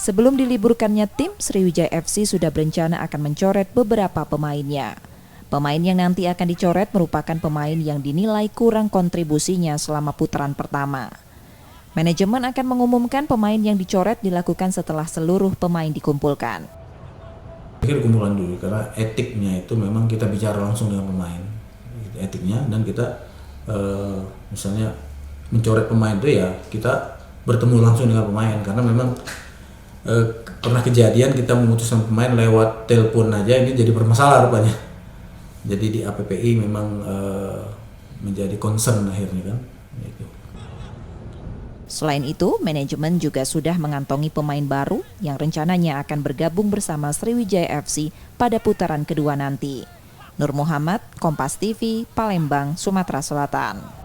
Sebelum diliburkannya tim, Sriwijaya FC sudah berencana akan mencoret beberapa pemainnya. Pemain yang nanti akan dicoret merupakan pemain yang dinilai kurang kontribusinya selama putaran pertama. Manajemen akan mengumumkan pemain yang dicoret dilakukan setelah seluruh pemain dikumpulkan. Pikir kumpulan dulu, karena etiknya itu memang kita bicara langsung dengan pemain, etiknya, dan kita misalnya mencoret pemain itu ya kita bertemu langsung dengan pemain, karena memang pernah kejadian kita memutuskan pemain lewat telepon aja, ini jadi bermasalah rupanya. Jadi di APPI memang menjadi concern akhirnya kan. Gitu. Selain itu, manajemen juga sudah mengantongi pemain baru yang rencananya akan bergabung bersama Sriwijaya FC pada putaran kedua nanti. Nur Muhammad, Kompas TV, Palembang, Sumatera Selatan.